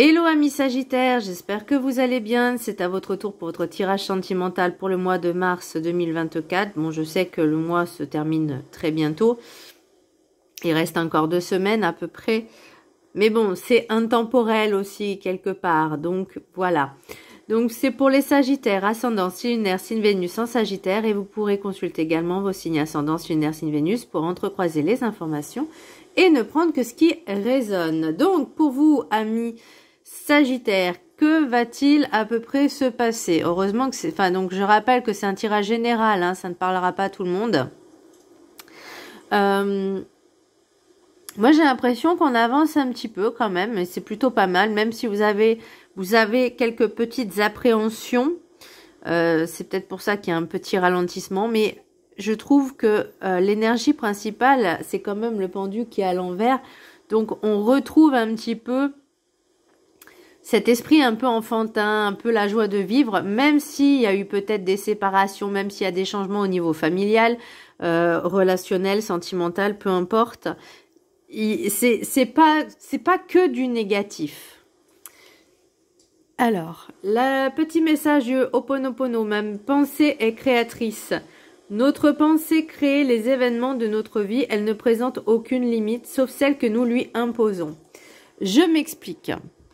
Hello amis Sagittaires, j'espère que vous allez bien. C'est à votre tour pour votre tirage sentimental pour le mois de mars 2024. Bon, je sais que le mois se termine très bientôt. Il reste encore 2 semaines à peu près. Mais bon, c'est intemporel aussi quelque part. Donc voilà. Donc c'est pour les Sagittaires, ascendant, signe lunaire, signe Vénus en Sagittaire. Et vous pourrez consulter également vos signes ascendant, signe lunaire, signe Vénus pour entrecroiser les informations et ne prendre que ce qui résonne. Donc pour vous amis Sagittaire, que va-t-il à peu près se passer? Heureusement que c'est... Enfin, donc je rappelle que c'est un tirage général, hein, ça ne parlera pas à tout le monde. Moi, j'ai l'impression qu'on avance un petit peu quand même, et c'est plutôt pas mal, même si vous avez quelques petites appréhensions. C'est peut-être pour ça qu'il y a un petit ralentissement, mais je trouve que l'énergie principale, c'est quand même le pendu qui est à l'envers. Donc, on retrouve un petit peu cet esprit un peu enfantin, un peu la joie de vivre, même s'il y a eu peut-être des séparations, même s'il y a des changements au niveau familial, relationnel, sentimental, peu importe. C'est pas que du négatif. Alors, le petit message du Ho'oponopono, ma pensée est créatrice. Notre pensée crée les événements de notre vie, elle ne présente aucune limite, sauf celle que nous lui imposons. Je m'explique.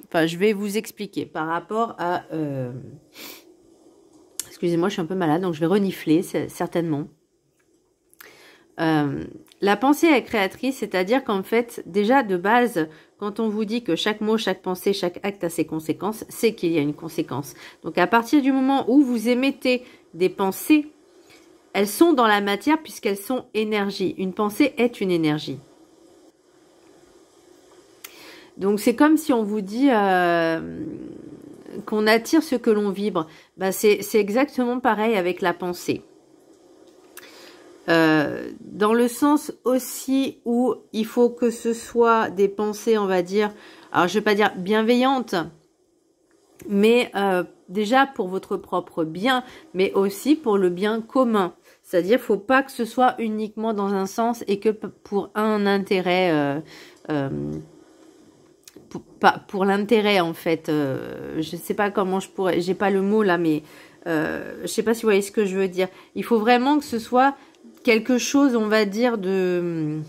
Enfin, je vais vous expliquer par rapport à... Excusez-moi, je suis un peu malade, donc je vais renifler, certainement. La pensée est créatrice, c'est-à-dire qu'en fait, déjà de base, quand on vous dit que chaque mot, chaque pensée, chaque acte a ses conséquences, c'est qu'il y a une conséquence. Donc à partir du moment où vous émettez des pensées, elles sont dans la matière puisqu'elles sont énergie. Une pensée est une énergie. Donc c'est comme si on vous dit qu'on attire ce que l'on vibre. Bah, c'est exactement pareil avec la pensée. Dans le sens aussi où il faut que ce soit des pensées, on va dire, alors je vais pas dire bienveillantes, mais déjà pour votre propre bien, mais aussi pour le bien commun. C'est-à-dire, faut pas que ce soit uniquement dans un sens et que pour un intérêt, pour l'intérêt en fait. Je sais pas comment je pourrais, j'ai pas le mot là, mais je sais pas si vous voyez ce que je veux dire. Il faut vraiment que ce soit quelque chose, on va dire, de...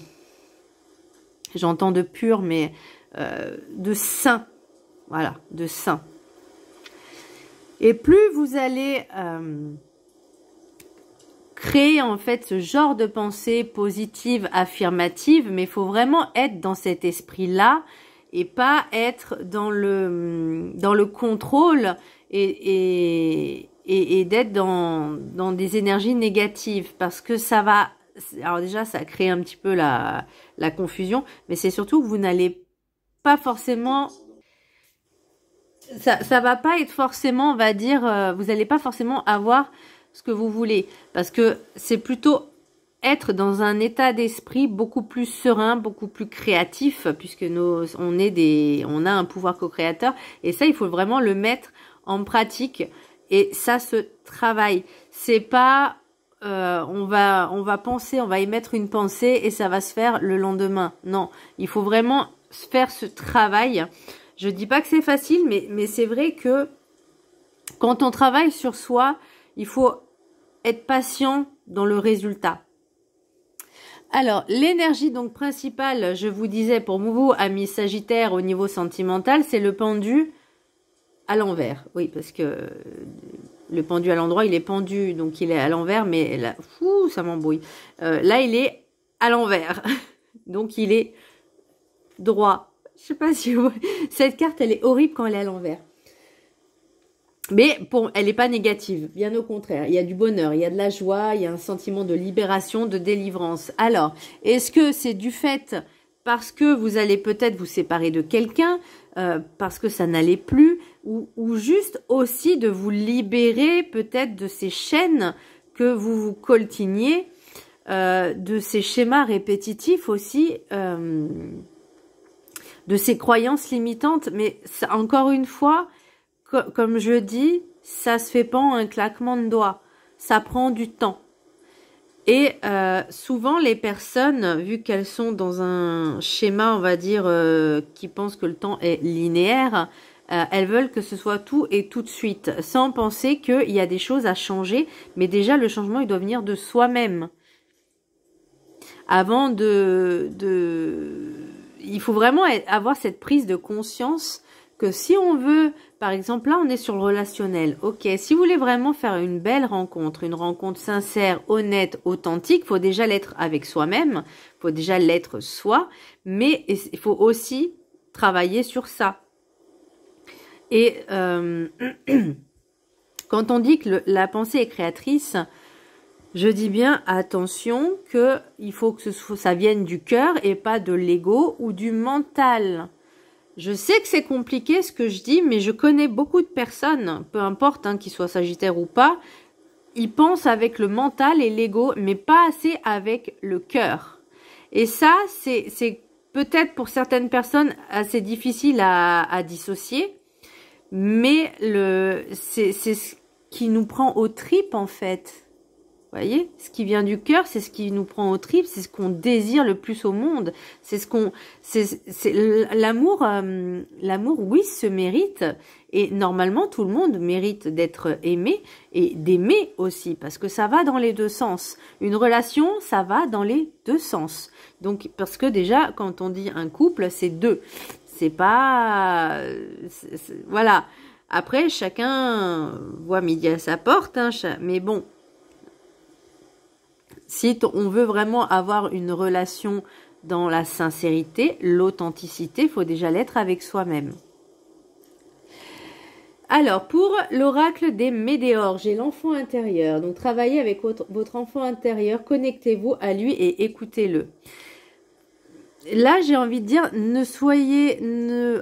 J'entends de pur, mais de sain. Voilà, de sain. Et plus vous allez créer, en fait, ce genre de pensée positive, affirmative, mais il faut vraiment être dans cet esprit-là et pas être dans le contrôle et d'être dans des énergies négatives, parce que ça va, alors déjà ça crée un petit peu la confusion, mais c'est surtout que vous n'allez pas forcément, ça va pas être forcément, on va dire, vous n'allez pas forcément avoir ce que vous voulez, parce que c'est plutôt être dans un état d'esprit beaucoup plus serein, beaucoup plus créatif, puisque on a un pouvoir co-créateur, et ça il faut vraiment le mettre en pratique. Et ça se travaille. C'est pas on va penser, on va émettre une pensée et ça va se faire le lendemain. Non, il faut vraiment faire ce travail. Je dis pas que c'est facile, mais c'est vrai que quand on travaille sur soi, il faut être patient dans le résultat. Alors, l'énergie donc principale, je vous disais pour vous, amis Sagittaires, au niveau sentimental, c'est le pendu à l'envers. Oui, parce que le pendu à l'endroit, il est pendu, donc il est à l'envers, mais là, fou, ça m'embrouille. Là, il est à l'envers, donc il est droit. Je sais pas si vous... Cette carte, elle est horrible quand elle est à l'envers. Mais elle n'est pas négative, bien au contraire. Il y a du bonheur, il y a de la joie, il y a un sentiment de libération, de délivrance. Alors, est-ce que c'est du fait parce que vous allez peut-être vous séparer de quelqu'un, parce que ça n'allait plus, ou juste aussi de vous libérer peut-être de ces chaînes que vous vous coltiniez, de ces schémas répétitifs aussi, de ces croyances limitantes. Mais ça, encore une fois, comme je dis, ça se fait pas en un claquement de doigts. Ça prend du temps. Et souvent, les personnes, vu qu'elles sont dans un schéma, on va dire, qui pense que le temps est linéaire, elles veulent que ce soit tout et tout de suite, sans penser qu'il y a des choses à changer. Mais déjà, le changement, il doit venir de soi-même. Avant il faut vraiment avoir cette prise de conscience que si on veut, par exemple, là on est sur le relationnel, ok, si vous voulez vraiment faire une belle rencontre, une rencontre sincère, honnête, authentique, il faut déjà l'être avec soi-même, il faut déjà l'être soi, mais il faut aussi travailler sur ça. Et quand on dit que la pensée est créatrice, je dis bien attention que il faut que ça vienne du cœur et pas de l'ego ou du mental. Je sais que c'est compliqué ce que je dis, mais je connais beaucoup de personnes, peu importe qu'ils soient sagittaires ou pas, ils pensent avec le mental et l'ego, mais pas assez avec le cœur. Et ça, c'est peut-être pour certaines personnes assez difficile à dissocier, mais c'est ce qui nous prend aux tripes en fait. Vous voyez, ce qui vient du cœur, c'est ce qui nous prend aux tripes, c'est ce qu'on désire le plus au monde. C'est l'amour. L'amour, oui, se mérite. Et normalement, tout le monde mérite d'être aimé et d'aimer aussi, parce que ça va dans les deux sens. Une relation, ça va dans les deux sens. Donc, parce que déjà, quand on dit un couple, c'est deux. C'est pas, voilà. Après, chacun voit midi à sa porte, hein, mais bon. Si on veut vraiment avoir une relation dans la sincérité, l'authenticité, il faut déjà l'être avec soi-même. Alors, pour l'oracle des météores, j'ai l'enfant intérieur. Donc, travaillez avec votre enfant intérieur, connectez-vous à lui et écoutez-le. Là, j'ai envie de dire,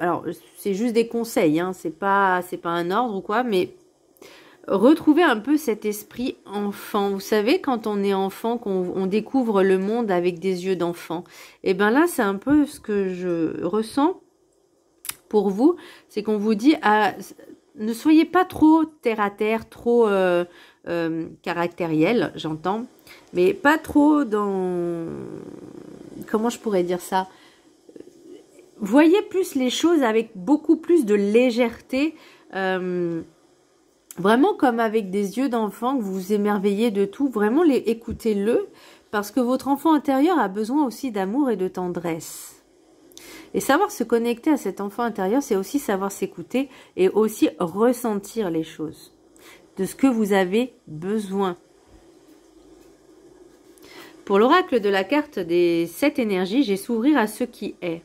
alors, c'est juste des conseils, hein, c'est pas un ordre ou quoi, mais retrouvez un peu cet esprit enfant. Vous savez, quand on est enfant, qu'on découvre le monde avec des yeux d'enfant. Et bien là, c'est un peu ce que je ressens pour vous. C'est qu'on vous dit, ne soyez pas trop terre à terre, trop caractériel, j'entends. Mais pas trop dans... Comment je pourrais dire ça? Voyez plus les choses avec beaucoup plus de légèreté. Vraiment comme avec des yeux d'enfant, que vous vous émerveillez de tout, vraiment écoutez-le, parce que votre enfant intérieur a besoin aussi d'amour et de tendresse. Et savoir se connecter à cet enfant intérieur, c'est aussi savoir s'écouter et aussi ressentir les choses, de ce que vous avez besoin. Pour l'oracle de la carte des 7 énergies, j'ai s'ouvrir à ce qui est.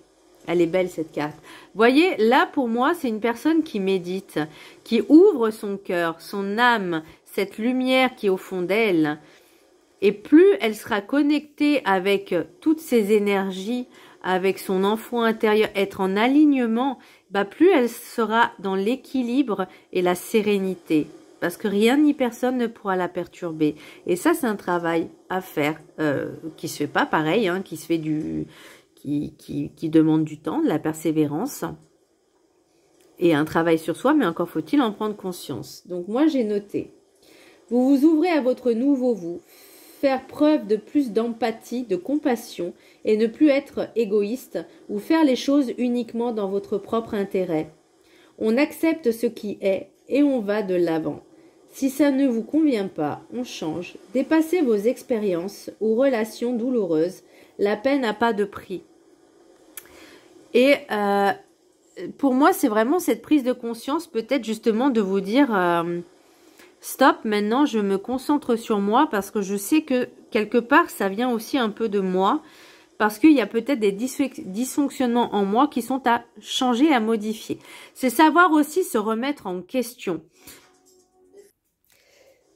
Elle est belle cette carte. Voyez, là pour moi, c'est une personne qui médite, qui ouvre son cœur, son âme, cette lumière qui est au fond d'elle. Et plus elle sera connectée avec toutes ces énergies, avec son enfant intérieur, être en alignement, plus elle sera dans l'équilibre et la sérénité. Parce que rien ni personne ne pourra la perturber. Et ça, c'est un travail à faire, qui se fait pas pareil, hein, qui se fait qui demande du temps, de la persévérance et un travail sur soi, mais encore faut-il en prendre conscience. Donc moi j'ai noté, vous vous ouvrez à votre nouveau vous, faire preuve de plus d'empathie, de compassion et ne plus être égoïste ou faire les choses uniquement dans votre propre intérêt. On accepte ce qui est et on va de l'avant. Si ça ne vous convient pas, on change. Dépassez vos expériences ou relations douloureuses. La paix n'a pas de prix. Et pour moi, c'est vraiment cette prise de conscience, peut-être justement de vous dire stop, maintenant je me concentre sur moi parce que je sais que quelque part, ça vient aussi un peu de moi parce qu'il y a peut-être des dysfonctionnements en moi qui sont à changer, à modifier. C'est savoir aussi se remettre en question.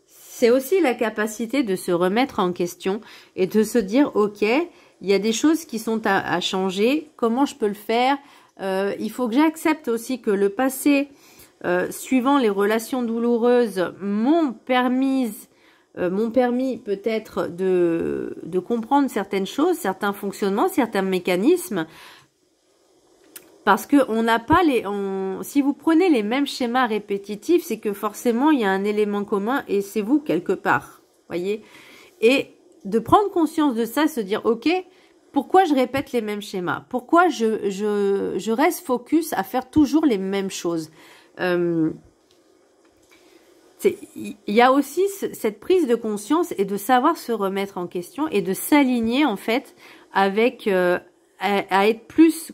C'est aussi la capacité de se remettre en question et de se dire, ok, il y a des choses qui sont à changer. Comment je peux le faire? Il faut que j'accepte aussi que le passé, suivant les relations douloureuses, m'ont permis peut-être de comprendre certaines choses, certains fonctionnements, certains mécanismes. Parce que on n'a pas si vous prenez les mêmes schémas répétitifs, c'est que forcément il y a un élément commun et c'est vous quelque part, voyez. Et de prendre conscience de ça, se dire, ok, pourquoi je répète les mêmes schémas? Pourquoi je reste focus à faire toujours les mêmes choses? Il y a aussi cette prise de conscience et de savoir se remettre en question et de s'aligner en fait avec à être plus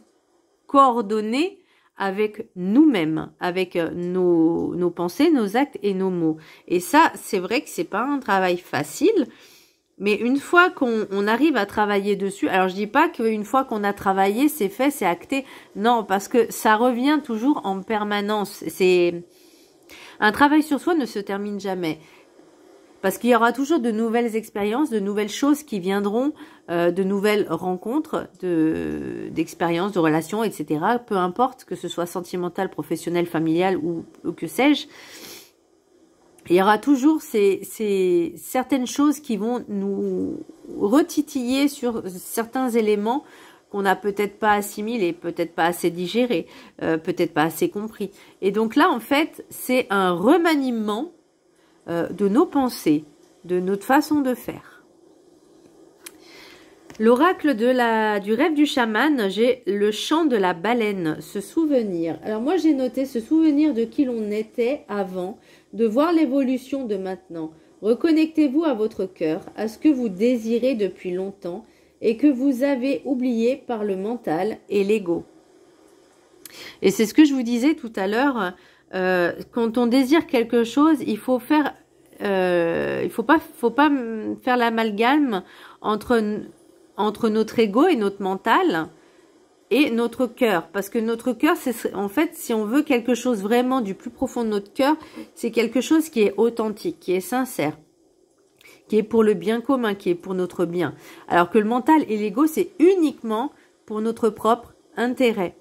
coordonné avec nous-mêmes, avec nos pensées, nos actes et nos mots. Et ça, c'est vrai que c'est pas un travail facile, mais une fois qu'on arrive à travailler dessus, alors je dis pas qu'une fois qu'on a travaillé, c'est fait, c'est acté. Non, parce que ça revient toujours en permanence. Un travail sur soi ne se termine jamais. Parce qu'il y aura toujours de nouvelles expériences, de nouvelles choses qui viendront, de nouvelles rencontres, d'expériences, de relations, etc. Peu importe que ce soit sentimental, professionnel, familial ou que sais-je. Il y aura toujours certaines choses qui vont nous retitiller sur certains éléments qu'on n'a peut-être pas assimilés, peut-être pas assez digérés, peut-être pas assez compris. Et donc là, en fait, c'est un remaniement de nos pensées, de notre façon de faire. L'oracle du rêve du chaman, j'ai le chant de la baleine, se souvenir. Alors moi j'ai noté se souvenir de qui l'on était avant, de voir l'évolution de maintenant. Reconnectez-vous à votre cœur, à ce que vous désirez depuis longtemps et que vous avez oublié par le mental et l'ego. Et c'est ce que je vous disais tout à l'heure. Quand on désire quelque chose, il faut pas faire l'amalgame entre notre ego et notre mental et notre cœur. Parce que notre cœur, c'est en fait, si on veut quelque chose vraiment du plus profond de notre cœur, c'est quelque chose qui est authentique, qui est sincère, qui est pour le bien commun, qui est pour notre bien. Alors que le mental et l'ego, c'est uniquement pour notre propre intérêt,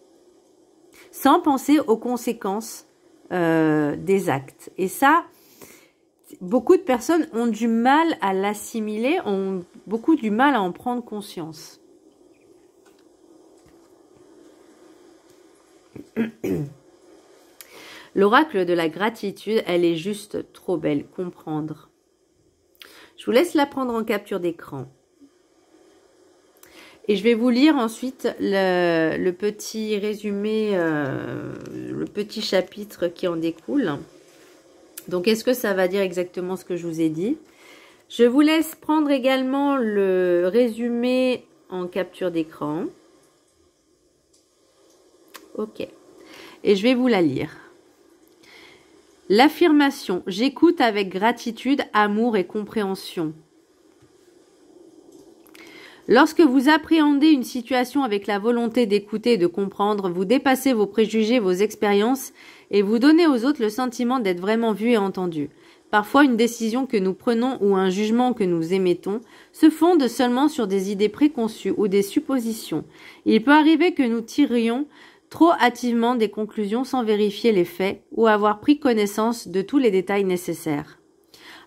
sans penser aux conséquences des actes. Et ça, beaucoup de personnes ont du mal à l'assimiler, ont beaucoup du mal à en prendre conscience. L'oracle de la gratitude, elle est juste trop belle, comprendre. Je vous laisse la prendre en capture d'écran. Et je vais vous lire ensuite le petit résumé, le petit chapitre qui en découle. Donc, est-ce que ça va dire exactement ce que je vous ai dit? Je vous laisse prendre également le résumé en capture d'écran. Ok. Et je vais vous la lire. L'affirmation « J'écoute avec gratitude, amour et compréhension ». Lorsque vous appréhendez une situation avec la volonté d'écouter et de comprendre, vous dépassez vos préjugés, vos expériences et vous donnez aux autres le sentiment d'être vraiment vu et entendu. Parfois, une décision que nous prenons ou un jugement que nous émettons se fonde seulement sur des idées préconçues ou des suppositions. Il peut arriver que nous tirions trop hâtivement des conclusions sans vérifier les faits ou avoir pris connaissance de tous les détails nécessaires.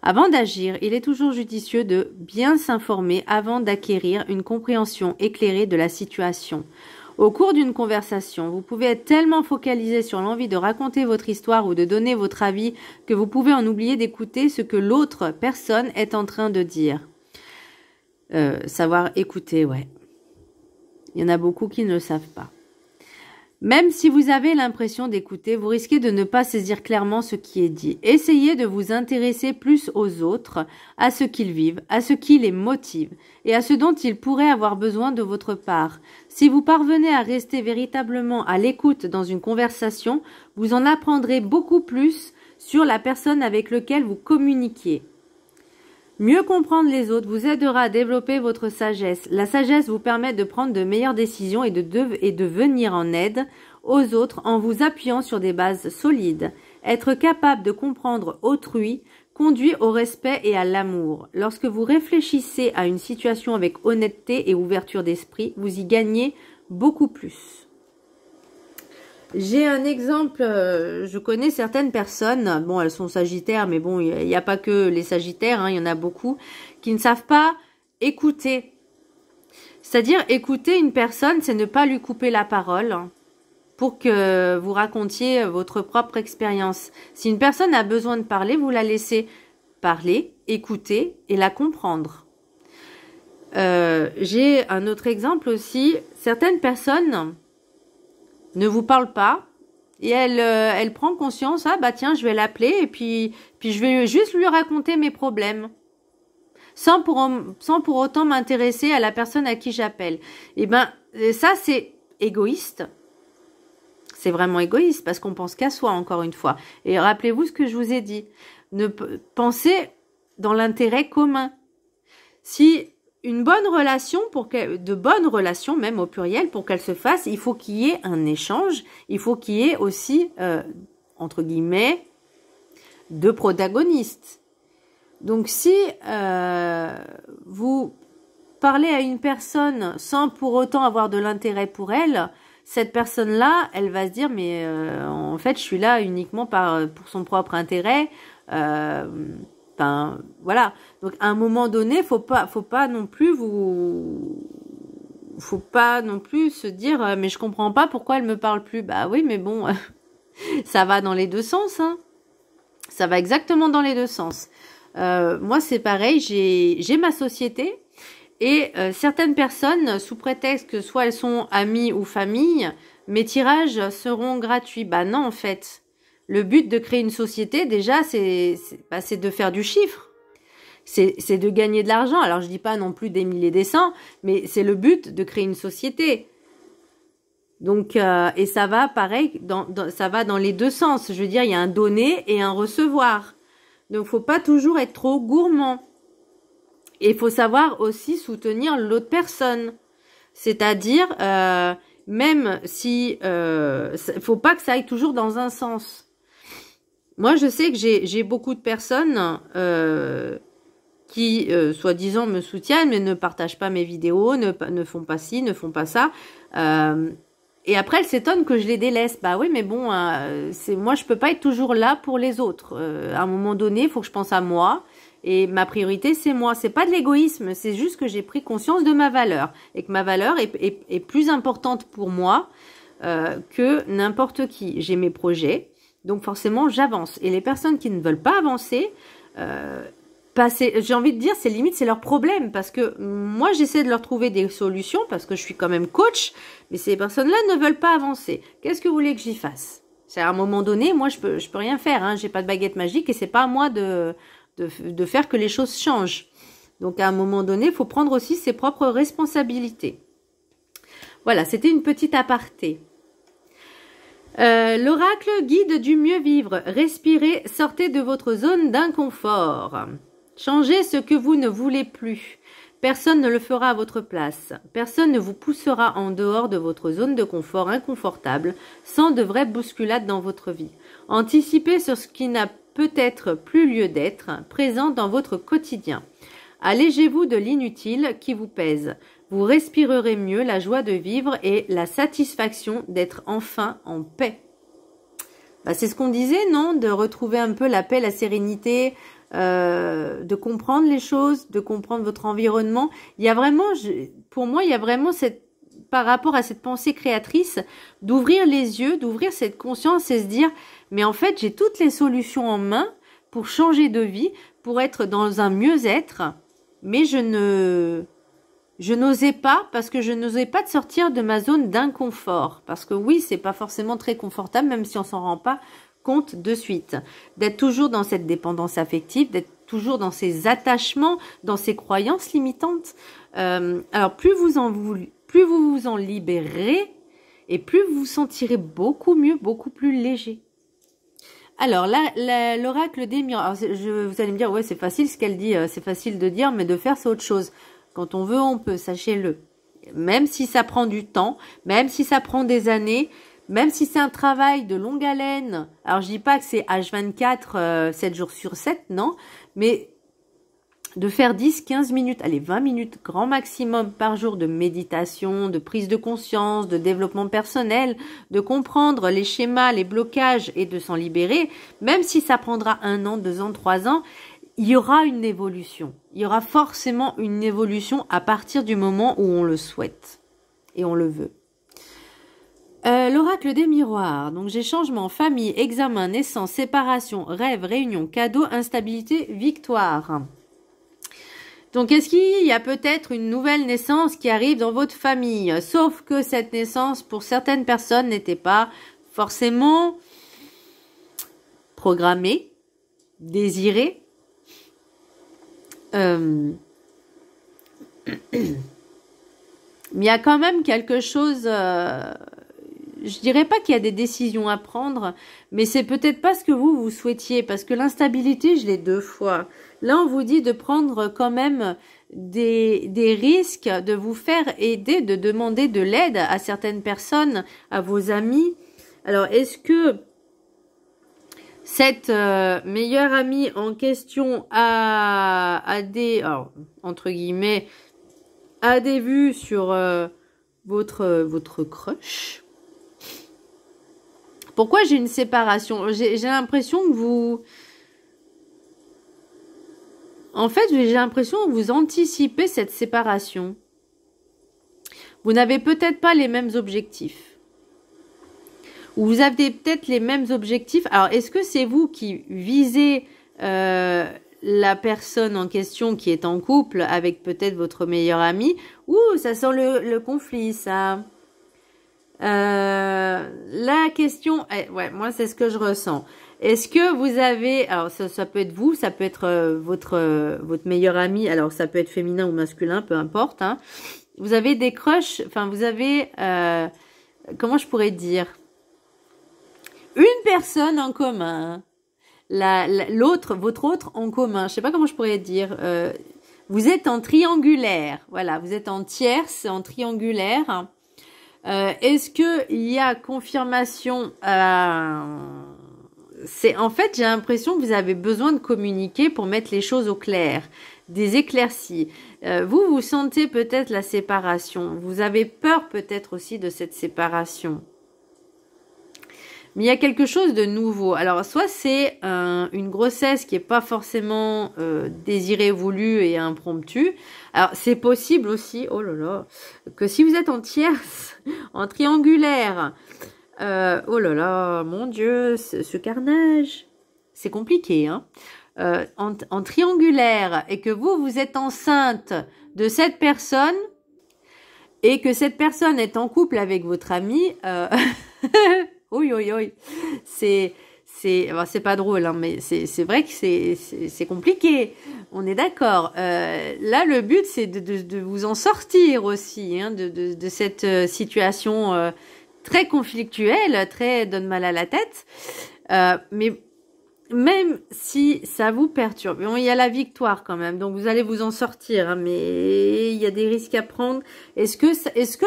Avant d'agir, il est toujours judicieux de bien s'informer avant d'acquérir une compréhension éclairée de la situation. Au cours d'une conversation, vous pouvez être tellement focalisé sur l'envie de raconter votre histoire ou de donner votre avis que vous pouvez en oublier d'écouter ce que l'autre personne est en train de dire. Savoir écouter, ouais. Il y en a beaucoup qui ne le savent pas. Même si vous avez l'impression d'écouter, vous risquez de ne pas saisir clairement ce qui est dit. Essayez de vous intéresser plus aux autres, à ce qu'ils vivent, à ce qui les motive et à ce dont ils pourraient avoir besoin de votre part. Si vous parvenez à rester véritablement à l'écoute dans une conversation, vous en apprendrez beaucoup plus sur la personne avec laquelle vous communiquiez. Mieux comprendre les autres vous aidera à développer votre sagesse. La sagesse vous permet de prendre de meilleures décisions et de venir en aide aux autres en vous appuyant sur des bases solides. Être capable de comprendre autrui conduit au respect et à l'amour. Lorsque vous réfléchissez à une situation avec honnêteté et ouverture d'esprit, vous y gagnez beaucoup plus. J'ai un exemple, je connais certaines personnes, bon elles sont sagittaires, mais bon il n'y a pas que les sagittaires, hein, il y en a beaucoup, qui ne savent pas écouter. C'est-à-dire écouter une personne, c'est ne pas lui couper la parole pour que vous racontiez votre propre expérience. Si une personne a besoin de parler, vous la laissez parler, écouter et la comprendre. J'ai un autre exemple aussi. Certaines personnes ne vous parlent pas et elle prend conscience, ah bah tiens, je vais l'appeler et puis je vais juste lui raconter mes problèmes. Sans pour autant m'intéresser à la personne à qui j'appelle. Et ben, ça c'est égoïste. C'est vraiment égoïste parce qu'on pense qu'à soi, encore une fois. Et rappelez-vous ce que je vous ai dit. Pensez dans l'intérêt commun. Si une bonne relation, de bonnes relations, même au pluriel, pour qu'elles se fassent, il faut qu'il y ait un échange. Il faut qu'il y ait aussi, entre guillemets, deux protagonistes. Donc si vous parlez à une personne sans pour autant avoir de l'intérêt pour elle, cette personne-là, elle va se dire mais en fait je suis là uniquement pour son propre intérêt. Enfin voilà. Donc à un moment donné, faut pas non plus se dire mais je comprends pas pourquoi elle me parle plus. Bah oui, mais bon, ça va dans les deux sens, hein. Ça va exactement dans les deux sens. Moi c'est pareil, j'ai ma société. Et certaines personnes, sous prétexte que soit elles sont amies ou famille, mes tirages seront gratuits. Bah non, en fait. Le but de créer une société, déjà, c'est de faire du chiffre. C'est de gagner de l'argent. Alors, je dis pas non plus des milliers et des cents, mais c'est le but de créer une société. Donc, et ça va pareil, ça va dans les deux sens. Je veux dire, il y a un donner et un recevoir. Donc, faut pas toujours être trop gourmand. Et il faut savoir aussi soutenir l'autre personne. C'est-à-dire, même si... faut pas que ça aille toujours dans un sens. Moi, je sais que j'ai beaucoup de personnes qui, soi-disant, me soutiennent, mais ne partagent pas mes vidéos, ne font pas ci, ne font pas ça. Et après, elles s'étonnent que je les délaisse. Bah oui, mais bon, moi, je peux pas être toujours là pour les autres. À un moment donné, il faut que je pense à moi. Et ma priorité, c'est moi. C'est pas de l'égoïsme, c'est juste que j'ai pris conscience de ma valeur. Et que ma valeur est plus importante pour moi que n'importe qui. J'ai mes projets, donc forcément, j'avance. Et les personnes qui ne veulent pas avancer, j'ai envie de dire, c'est limite, c'est leur problème. Parce que moi, j'essaie de leur trouver des solutions, parce que je suis quand même coach, mais ces personnes-là ne veulent pas avancer. Qu'est-ce que vous voulez que j'y fasse? C'est à un moment donné, moi, je peux rien faire. Hein. J'ai pas de baguette magique et c'est pas à moi de faire que les choses changent. Donc à un moment donné, il faut prendre aussi ses propres responsabilités. Voilà, c'était une petite aparté. L'oracle guide du mieux vivre. Respirez, sortez de votre zone d'inconfort. Changez ce que vous ne voulez plus. Personne ne le fera à votre place. Personne ne vous poussera en dehors de votre zone de confort inconfortable, sans de vraies bousculades dans votre vie. Anticipez sur ce qui n'a peut-être plus lieu d'être, présent dans votre quotidien. Allégez-vous de l'inutile qui vous pèse. Vous respirerez mieux la joie de vivre et la satisfaction d'être enfin en paix. Bah, c'est ce qu'on disait, non? De retrouver un peu la paix, la sérénité, de comprendre les choses, de comprendre votre environnement. Il y a vraiment, pour moi, il y a vraiment par rapport à cette pensée créatrice, d'ouvrir les yeux, d'ouvrir cette conscience et se dire, mais en fait, j'ai toutes les solutions en main pour changer de vie, pour être dans un mieux-être, mais je n'osais pas, parce que je n'osais pas de sortir de ma zone d'inconfort. Parce que oui, c'est pas forcément très confortable, même si on s'en rend pas compte de suite. D'être toujours dans cette dépendance affective, d'être toujours dans ces attachements, dans ces croyances limitantes. Alors, plus vous vous en libérez, et plus vous vous sentirez beaucoup mieux, beaucoup plus léger. Alors, là, l'oracle des miroirs. Vous allez me dire, ouais, c'est facile ce qu'elle dit, c'est facile de dire, mais de faire, c'est autre chose. Quand on veut, on peut, sachez-le. Même si ça prend du temps, même si ça prend des années, même si c'est un travail de longue haleine. Alors, je dis pas que c'est H24, 7 jours sur 7, non. Mais de faire 10, 15 minutes, allez, 20 minutes, grand maximum par jour de méditation, de prise de conscience, de développement personnel, de comprendre les schémas, les blocages et de s'en libérer, même si ça prendra 1 an, 2 ans, 3 ans, il y aura une évolution. Il y aura forcément une évolution à partir du moment où on le souhaite et on le veut. L'oracle des miroirs. Donc, j'ai changement, famille, examen, naissance, séparation, rêve, réunion, cadeau, instabilité, victoire. Donc, est-ce qu'il y a peut-être une nouvelle naissance qui arrive dans votre famille? Sauf que cette naissance, pour certaines personnes, n'était pas forcément programmée, désirée. Mais il y a quand même quelque chose... je dirais pas qu'il y a des décisions à prendre, mais c'est peut-être pas ce que vous souhaitiez, parce que l'instabilité, je l'ai 2 fois. Là, on vous dit de prendre quand même des risques, de vous faire aider, de demander de l'aide à certaines personnes, à vos amis. Alors, est-ce que cette meilleure amie en question a des, alors, entre guillemets, a des vues sur votre crush? Pourquoi j'ai une séparation? J'ai l'impression que vous... En fait, j'ai l'impression que vous anticipez cette séparation. Vous n'avez peut-être pas les mêmes objectifs. Ou vous avez peut-être les mêmes objectifs. Alors, est-ce que c'est vous qui visez la personne en question qui est en couple avec peut-être votre meilleur ami? Ouh, ça sent le conflit, ça. La question est, ouais, moi c'est ce que je ressens. Est-ce que vous avez, alors ça peut être vous, ça peut être votre meilleur ami, alors ça peut être féminin ou masculin, peu importe. Hein. Vous avez des crushs, enfin vous avez, comment je pourrais dire, une personne en commun, l'autre, votre autre en commun. Je sais pas comment je pourrais dire. Vous êtes en triangulaire, voilà, vous êtes en tierce, en triangulaire. Est-ce que il y a confirmation? C'est en fait, j'ai l'impression que vous avez besoin de communiquer pour mettre les choses au clair, des éclaircies. Vous sentez peut-être la séparation. Vous avez peur peut-être aussi de cette séparation. Mais il y a quelque chose de nouveau. Alors, soit c'est une grossesse qui est pas forcément désirée, voulue et impromptue. Alors, c'est possible aussi, oh là là, que si vous êtes en tierce, en triangulaire, oh là là, mon Dieu, ce carnage, c'est compliqué, hein. En triangulaire et que vous êtes enceinte de cette personne et que cette personne est en couple avec votre ami, oui, oui, oui. C'est pas drôle, hein, mais c'est vrai que c'est compliqué. On est d'accord. Là, le but, c'est de vous en sortir aussi, hein, de cette situation très conflictuelle, très donne mal à la tête. Mais même si ça vous perturbe, bon, il y a la victoire quand même, donc vous allez vous en sortir, hein, mais il y a des risques à prendre. Est-ce que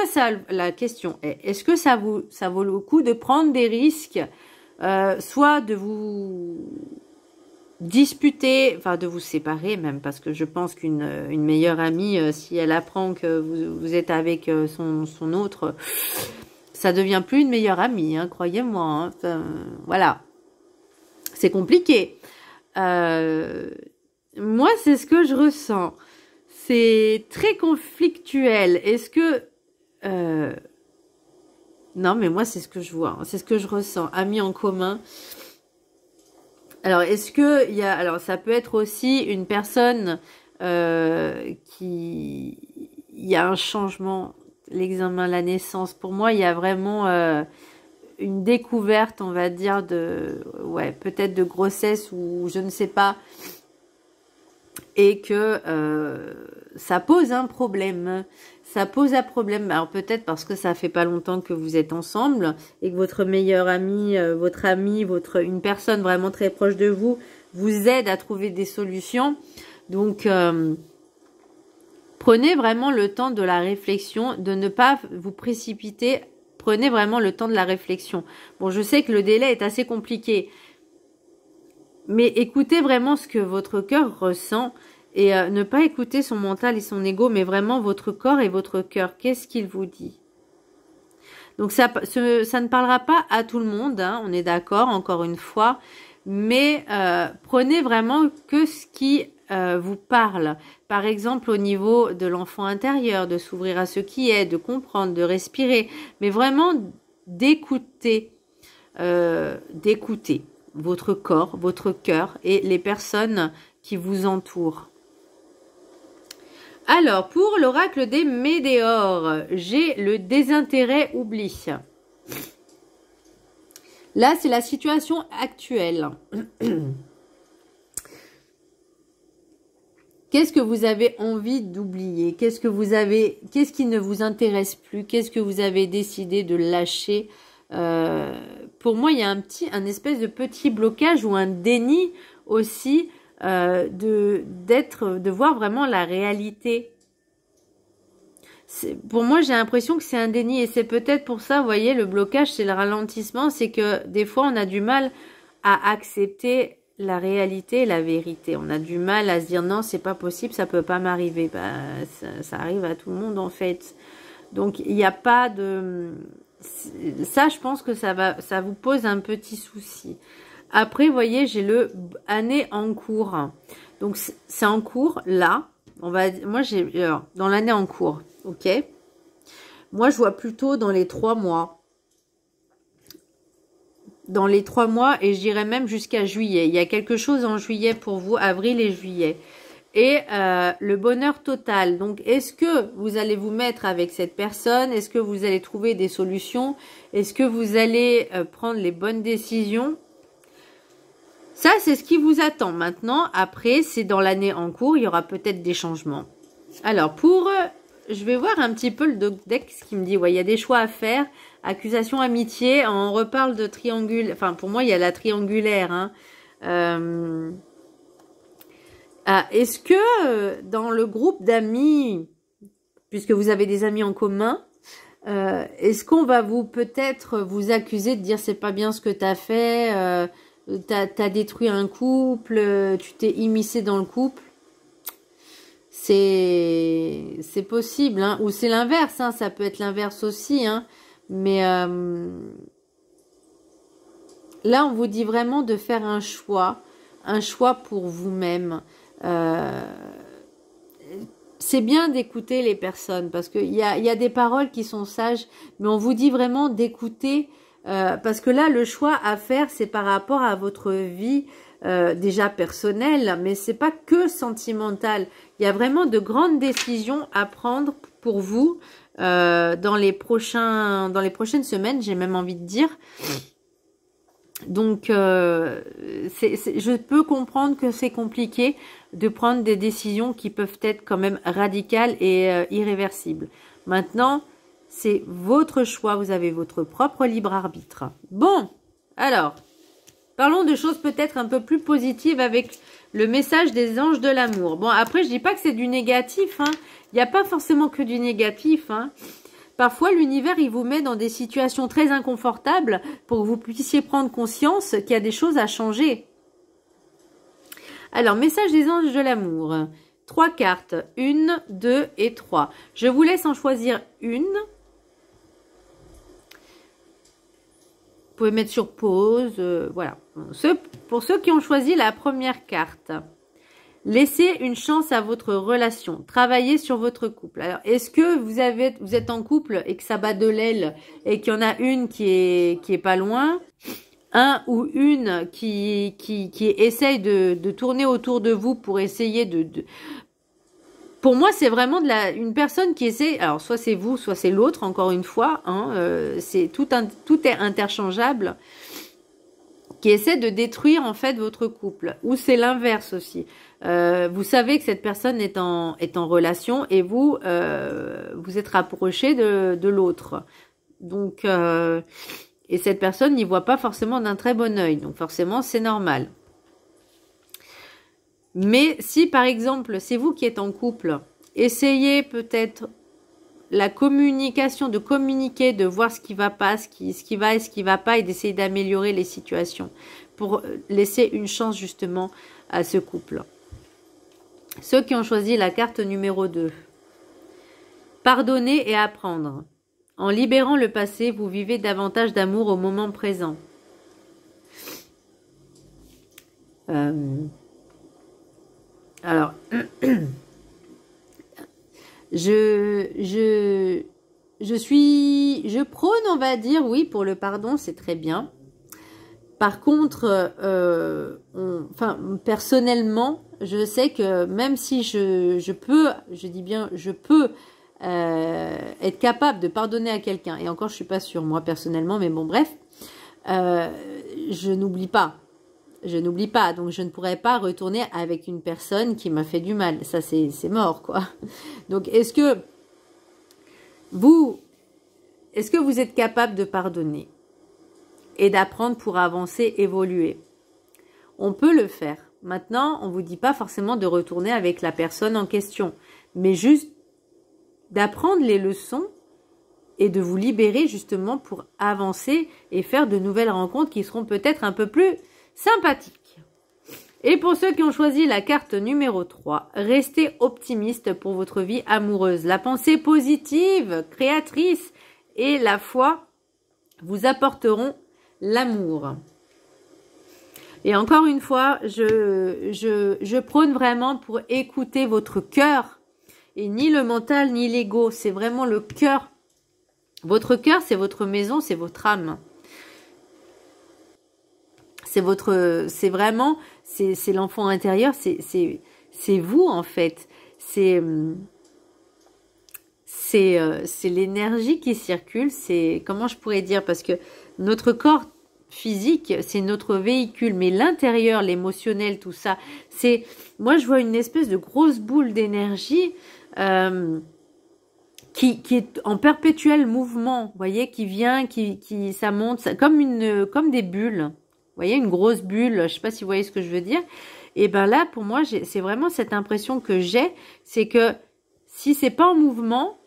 ça, la question est, est-ce que ça vaut le coup de prendre des risques, soit de vous disputer, enfin de vous séparer même, parce que je pense qu'une meilleure amie, si elle apprend que vous êtes avec son autre, ça devient plus une meilleure amie, hein, croyez-moi. Hein, enfin, voilà. C'est compliqué. Moi, c'est ce que je ressens. C'est très conflictuel. Est-ce que... non, mais moi, c'est ce que je vois. C'est ce que je ressens. Amis en commun. Alors, est-ce que il y a... Alors, ça peut être aussi une personne qui... Il y a un changement. L'examen, la naissance. Pour moi, il y a vraiment... une découverte, on va dire, ouais, peut-être de grossesse ou je ne sais pas, et que ça pose un problème. Ça pose un problème. Alors peut-être parce que ça fait pas longtemps que vous êtes ensemble et que votre meilleur ami, votre ami, une personne vraiment très proche de vous aide à trouver des solutions. Donc prenez vraiment le temps de la réflexion, de ne pas vous précipiter. Prenez vraiment le temps de la réflexion. Bon, je sais que le délai est assez compliqué, mais écoutez vraiment ce que votre cœur ressent et ne pas écouter son mental et son ego, mais vraiment votre corps et votre cœur. Qu'est-ce qu'il vous dit? Donc ça ne parlera pas à tout le monde, hein, on est d'accord, encore une fois, mais prenez vraiment que ce qui vous parle. Par exemple, au niveau de l'enfant intérieur, de s'ouvrir à ce qui est, de comprendre, de respirer, mais vraiment d'écouter votre corps, votre cœur et les personnes qui vous entourent. Alors, pour l'oracle des météores, j'ai le désintérêt oubli. Là, c'est la situation actuelle. Qu'est-ce que vous avez envie d'oublier? Qu'est-ce qui ne vous intéresse plus? Qu'est-ce que vous avez décidé de lâcher? Pour moi, il y a un espèce de petit blocage ou un déni aussi de voir vraiment la réalité. Pour moi, j'ai l'impression que c'est un déni et c'est peut-être pour ça, vous voyez, le blocage, c'est le ralentissement, c'est que des fois, on a du mal à accepter la réalité et la vérité. On a du mal à se dire non, c'est pas possible, ça peut pas m'arriver. Bah, ça arrive à tout le monde en fait. Donc, il n'y a pas de... Ça, je pense que ça vous pose un petit souci. Après, vous voyez, j'ai le année en cours. Donc, c'est en cours, là. Moi, j'ai dans l'année en cours, ok. Moi, je vois plutôt dans les 3 mois. Dans les 3 mois, et j'irai même jusqu'à juillet. Il y a quelque chose en juillet pour vous, avril et juillet. Et le bonheur total. Donc, est-ce que vous allez vous mettre avec cette personne? Est-ce que vous allez trouver des solutions? Est-ce que vous allez prendre les bonnes décisions? Ça, c'est ce qui vous attend. Maintenant, après, c'est dans l'année en cours. Il y aura peut-être des changements. Alors, je vais voir un petit peu le deck, ce qui me dit. Ouais, il y a des choix à faire. Accusation, amitié. On reparle de triangule. Enfin, pour moi, il y a la triangulaire. Hein. Est-ce que dans le groupe d'amis, puisque vous avez des amis en commun, est-ce qu'on va peut-être vous accuser de dire c'est pas bien ce que t'as fait, t'as détruit un couple, tu t'es immiscé dans le couple? C'est possible, hein, ou c'est l'inverse, hein, ça peut être l'inverse aussi, hein, mais là on vous dit vraiment de faire un choix pour vous-même. C'est bien d'écouter les personnes parce qu'il y a des paroles qui sont sages, mais on vous dit vraiment d'écouter parce que là, le choix à faire, c'est par rapport à votre vie déjà personnelle, mais c'est pas que sentimental. Il y a vraiment de grandes décisions à prendre pour vous dans les prochaines semaines, j'ai même envie de dire. Donc, je peux comprendre que c'est compliqué de prendre des décisions qui peuvent être quand même radicales et irréversibles. Maintenant, c'est votre choix, vous avez votre propre libre arbitre. Bon, alors, parlons de choses peut-être un peu plus positives avec le message des anges de l'amour. Bon, après, je dis pas que c'est du négatif, hein. Il n'y a pas forcément que du négatif, hein. Parfois, l'univers, il vous met dans des situations très inconfortables pour que vous puissiez prendre conscience qu'il y a des choses à changer. Alors, message des anges de l'amour. 3 cartes. 1, 2 et 3. Je vous laisse en choisir une. Vous pouvez mettre sur pause. Voilà. Pour ceux qui ont choisi la première carte. Laissez une chance à votre relation. Travaillez sur votre couple. Alors, est-ce que vous êtes en couple et que ça bat de l'aile et qu'il y en a une qui est pas loin, un ou une qui essaye de tourner autour de vous pour essayer Pour moi, c'est vraiment une personne qui essaie. Alors, soit c'est vous, soit c'est l'autre. Encore une fois, hein, tout est interchangeable. Qui essaie de détruire en fait votre couple. Ou c'est l'inverse aussi. Vous savez que cette personne est en relation et vous êtes rapproché de l'autre. Donc, et cette personne n'y voit pas forcément d'un très bon œil. Donc forcément, c'est normal. Mais si par exemple, c'est vous qui êtes en couple, essayez peut-être la communication, de communiquer, de voir ce qui va pas, ce qui va et ce qui va pas et d'essayer d'améliorer les situations pour laisser une chance justement à ce couple. Ceux qui ont choisi la carte numéro 2. Pardonner et apprendre. En libérant le passé, vous vivez davantage d'amour au moment présent. Alors, je prône, on va dire, oui, pour le pardon, c'est très bien. Par contre, enfin, personnellement, je sais que même si je peux, je dis bien je peux être capable de pardonner à quelqu'un, et encore je suis pas sûre moi personnellement, mais bon bref, je n'oublie pas. Je n'oublie pas, donc je ne pourrais pas retourner avec une personne qui m'a fait du mal. Ça, c'est mort, quoi. Donc, est-ce que vous êtes capable de pardonner et d'apprendre pour avancer, évoluer? On peut le faire. Maintenant, on ne vous dit pas forcément de retourner avec la personne en question, mais juste d'apprendre les leçons et de vous libérer justement pour avancer et faire de nouvelles rencontres qui seront peut-être un peu plus sympathique. Et pour ceux qui ont choisi la carte numéro 3, restez optimiste pour votre vie amoureuse. La pensée positive, créatrice et la foi vous apporteront l'amour. Et encore une fois, je prône vraiment pour écouter votre cœur. Et ni le mental, ni l'ego. C'est vraiment le cœur. Votre cœur, c'est votre maison, c'est votre âme. C'est vraiment, c'est l'enfant intérieur, c'est vous en fait. C'est l'énergie qui circule. C'est, comment je pourrais dire, parce que notre corps physique, c'est notre véhicule, mais l'intérieur, l'émotionnel, tout ça, c'est, moi je vois une espèce de grosse boule d'énergie qui est en perpétuel mouvement, vous voyez, qui vient, ça monte, ça, comme des bulles. Vous voyez, une grosse bulle, je ne sais pas si vous voyez ce que je veux dire. Et ben là, pour moi, c'est vraiment cette impression que j'ai, c'est que si c'est pas en mouvement,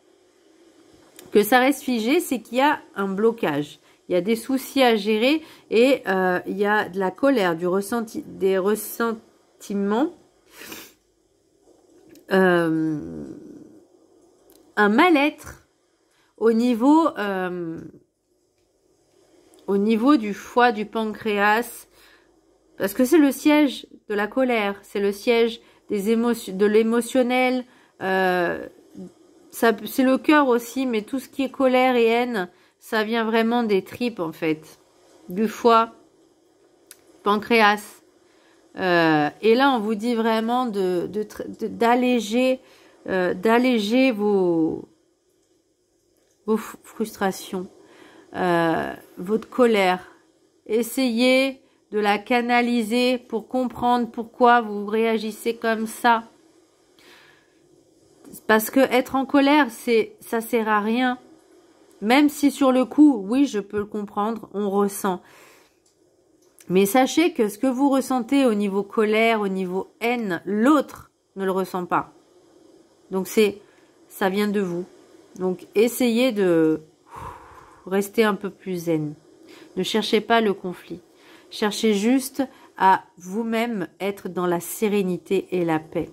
que ça reste figé, c'est qu'il y a un blocage. Il y a des soucis à gérer et il y a de la colère, des ressentiments, un mal-être au niveau du foie, du pancréas, parce que c'est le siège de la colère, c'est le siège des émotions, de l'émotionnel, c'est le cœur aussi, mais tout ce qui est colère et haine, ça vient vraiment des tripes en fait, du foie, pancréas. Et là, on vous dit vraiment d'alléger vos frustrations. Votre colère, essayez de la canaliser pour comprendre pourquoi vous réagissez comme ça, parce que être en colère, ça sert à rien, même si sur le coup, oui, je peux le comprendre, on ressent, mais sachez que ce que vous ressentez au niveau colère, au niveau haine, l'autre ne le ressent pas, donc ça vient de vous, donc essayez de restez un peu plus zen. Ne cherchez pas le conflit. Cherchez juste à vous-même être dans la sérénité et la paix.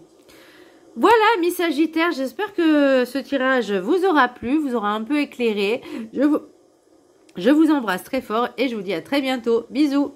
Voilà, mes Sagittaires, j'espère que ce tirage vous aura plu, vous aura un peu éclairé. Je vous embrasse très fort et je vous dis à très bientôt. Bisous!